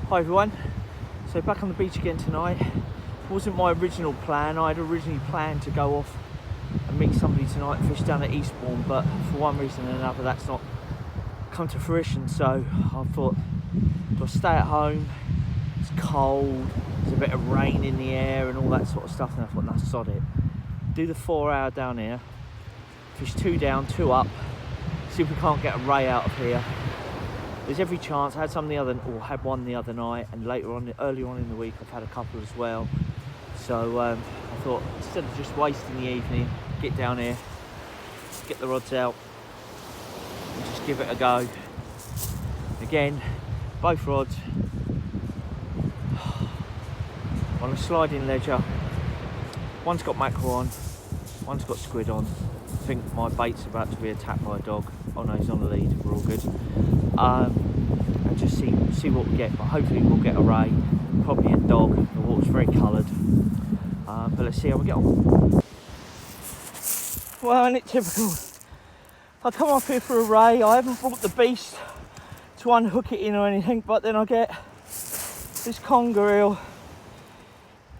Hi everyone, so back on the beach again tonight. It wasn't my original plan. I had originally planned to go off and meet somebody tonight and fish down at Eastbourne, but for one reason or another that's not come to fruition. So I thought, do I stay at home? It's cold, there's a bit of rain in the air and all that sort of stuff, and I thought, nah, sod it. Do the 4 hour down here, fish 2 down, 2 up, see if we can't get a ray out of here. There's every chance. I had had one the other night, and earlier on in the week I've had a couple as well. So I thought, instead of just wasting the evening, get down here, get the rods out and just give it a go. Again, both rods on a sliding ledger. One's got mackerel on, one's got squid on. I think my bait's about to be attacked by a dog. Oh no, he's on the lead, we're all good. And just see what we get, but hopefully we'll get a ray, probably a dog. The water's very coloured, but let's see how we get on. Well, isn't it typical? I come up here for a ray, I haven't brought the beast to unhook it in or anything, but then I get this conger eel.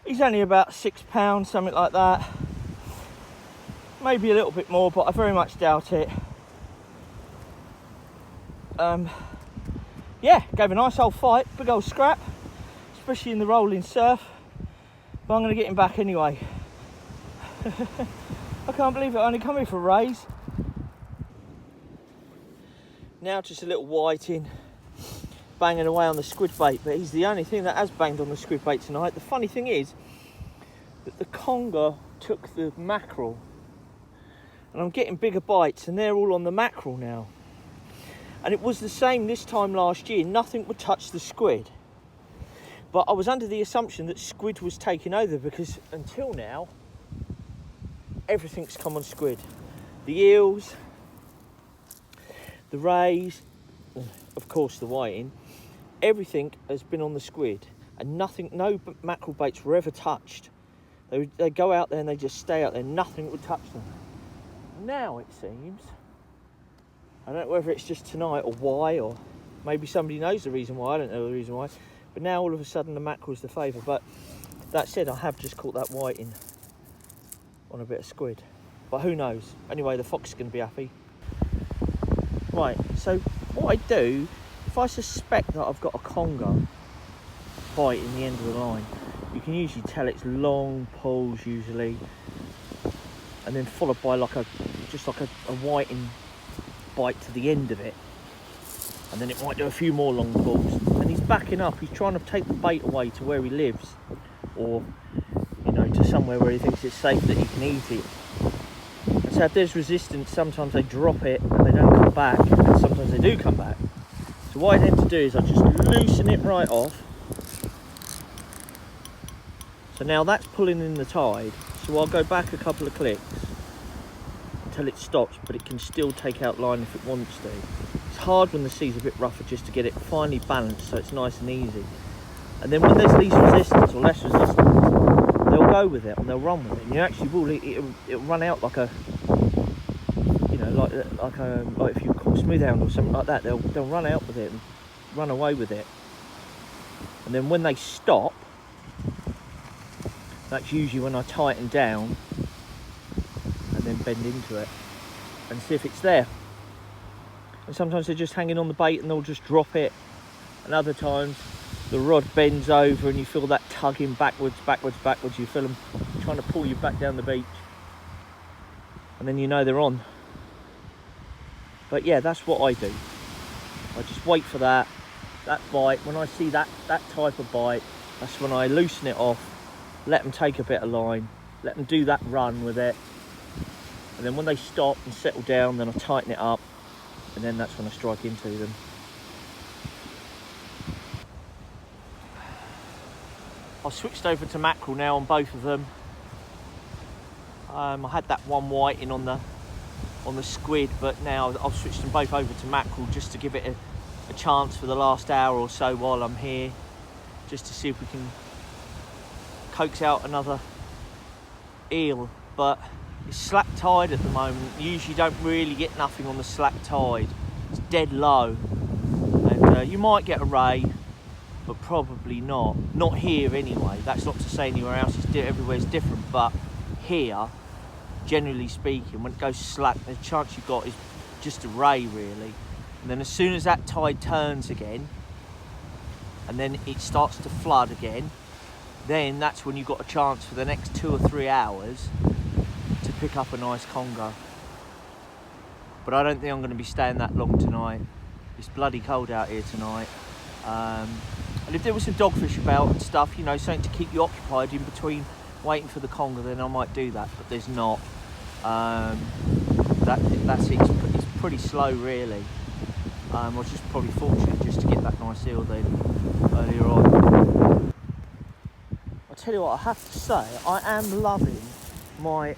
He's only about £6, something like that. Maybe a little bit more, but I very much doubt it. Yeah, gave a nice old fight, big old scrap, especially in the rolling surf, but I'm going to get him back anyway. I can't believe it, I only come here for rays. Now just a little whiting, banging away on the squid bait, but he's the only thing that has banged on the squid bait tonight. The funny thing is that the conger took the mackerel, and I'm getting bigger bites, and they're all on the mackerel now. And it was the same this time last year. Nothing would touch the squid. But I was under the assumption that squid was taking over, because until now, everything's come on squid. The eels, the rays, of course the whiting, everything has been on the squid. And nothing, no mackerel baits were ever touched. They go out there and they just stay out there. Nothing would touch them. Now it seems, I don't know whether it's just tonight or why, or maybe somebody knows the reason why, I don't know the reason why, but now all of a sudden the mackerel's the favour. But that said, I have just caught that whiting on a bit of squid, but who knows. Anyway, the fox is going to be happy. Right, so what I do, if I suspect that I've got a conger bite in the end of the line, you can usually tell it's long pulls usually, and then followed by just like a whiting bite to the end of it, and then it might do a few more long pulls, and he's backing up. He's trying to take the bait away to where he lives, or to somewhere where he thinks it's safe that he can eat it. And so if there's resistance, sometimes they drop it and they don't come back, and sometimes they do come back. So what I tend to do is I just loosen it right off. So now that's pulling in the tide, so I'll go back a couple of clicks until it stops, but it can still take out line if it wants to. It's hard when the sea's a bit rougher just to get it finely balanced so it's nice and easy. And then when there's least resistance or less resistance, they'll go with it and they'll run with it. And you actually will, it'll run out like a, like if you caught smooth hound or something like that, they'll run out with it and run away with it. And then when they stop, that's usually when I tighten down and then bend into it and see if it's there. And sometimes they're just hanging on the bait and they'll just drop it, and other times the rod bends over and you feel that tugging backwards. You feel them trying to pull you back down the beach, and then you know they're on. But yeah, that's what I do. I just wait for that bite. When I see that type of bite, that's when I loosen it off, let them take a bit of line, let them do that run with it, and then when they stop and settle down, then I tighten it up, and then that's when I strike into them. I've switched over to mackerel now on both of them. I had that one whiting on the squid, but now I've switched them both over to mackerel just to give it a chance for the last hour or so while I'm here, just to see if we can coax out another eel. But it's slack tide at the moment. You usually don't really get nothing on the slack tide. It's dead low, and you might get a ray, but probably not. Not here anyway. That's not to say anywhere else. Everywhere's different, but here, generally speaking, when it goes slack, the chance you've got is just a ray, really. And then as soon as that tide turns again, and then it starts to flood again, then that's when you've got a chance for the next 2 or 3 hours to pick up a nice conger. But I don't think I'm going to be staying that long tonight. It's bloody cold out here tonight. And if there was some dogfish about and stuff, you know, something to keep you occupied in between waiting for the conger, then I might do that, but there's not. That's it. It's pretty slow, really. I was just probably fortunate just to get that nice eel then earlier on. I'll tell you what, I have to say, I am loving my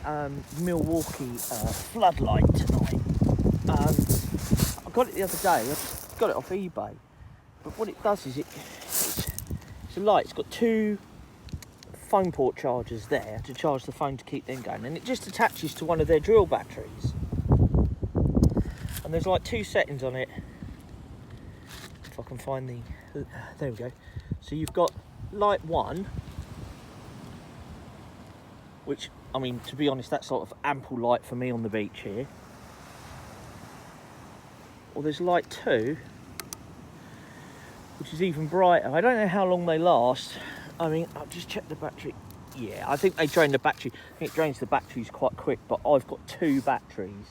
Milwaukee floodlight tonight. I got it the other day. I got it off eBay. But what it does is it's a light. It's got 2 phone port chargers there to charge the phone to keep them going, and it just attaches to one of their drill batteries. And there's like 2 settings on it. If I can find the... there we go. So you've got light 1, which, I mean, to be honest, that's sort of ample light for me on the beach here. Or there's light 2, which is even brighter. I don't know how long they last. I mean, I'll just check the battery. Yeah, I think they drain the battery. I think it drains the batteries quite quick, but I've got 2 batteries.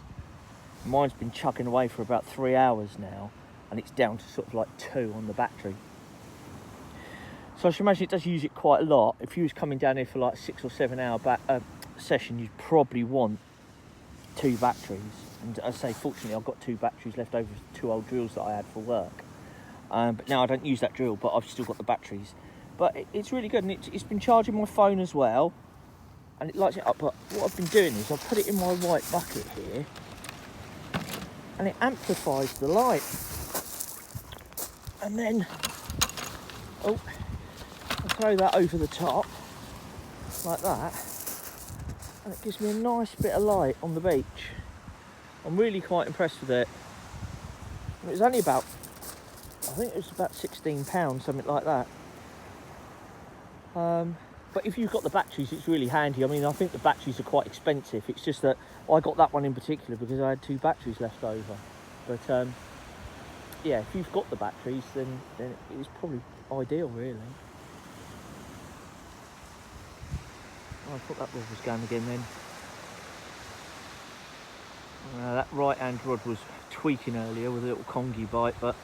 Mine's been chugging away for about 3 hours now, and it's down to sort of like 2 on the battery. So I should imagine it does use it quite a lot. If you was coming down here for like a 6 or 7 hour session, you'd probably want 2 batteries. And as I say, fortunately, I've got 2 batteries left over, 2 old drills that I had for work. But now I don't use that drill, but I've still got the batteries. But it's really good, and it's been charging my phone as well, and it lights it up. But what I've been doing is I've put it in my white bucket here, and it amplifies the light. And then, I throw that over the top, like that, and it gives me a nice bit of light on the beach. I'm really quite impressed with it. And it was only about, I think it was about £16, something like that. But if you've got the batteries, it's really handy. I mean, I think the batteries are quite expensive. It's just that I got that one in particular because I had 2 batteries left over. But yeah, if you've got the batteries, then it's probably ideal, really. Oh, I thought that rod was going again then. That right-hand rod was tweaking earlier with a little congy bite, but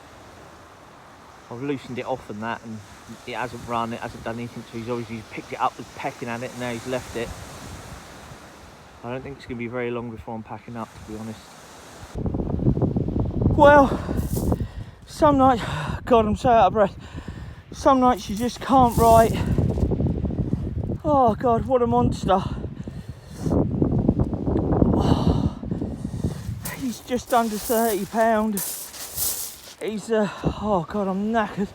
I've loosened it off and that, and it hasn't run, it hasn't done anything, so he's obviously picked it up, was pecking at it, and now he's left it. I don't think it's going to be very long before I'm packing up, to be honest. Well, some nights, God, I'm so out of breath. Some nights you just can't write. Oh God, what a monster. Oh, he's just under £30. He's, oh God, I'm knackered.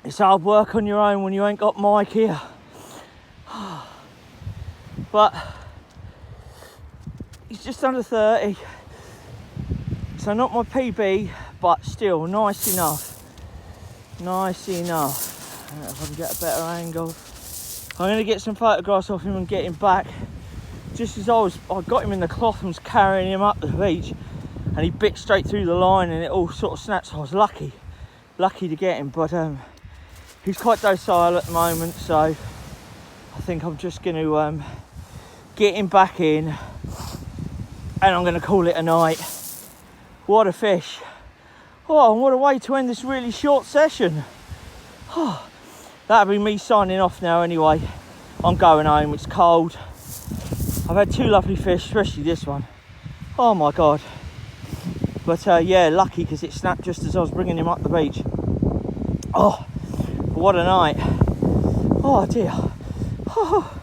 It's hard work on your own when you ain't got Mike here. But he's just under 30. So not my PB, but still nice enough. Nice enough. If I can get a better angle. I'm going to get some photographs of him and get him back. Just as I got him in the cloth and was carrying him up the beach, and he bit straight through the line and it all sort of snapped. So I was lucky to get him, but he's quite docile at the moment, so I think I'm just going to get him back in, and I'm going to call it a night. What a fish. Oh, and what a way to end this really short session. Oh, that'll be me signing off now anyway. I'm going home, it's cold. I've had 2 lovely fish, especially this one. Oh my God. But yeah, lucky because it snapped just as I was bringing him up the beach. Oh, what a night. Oh dear. Oh.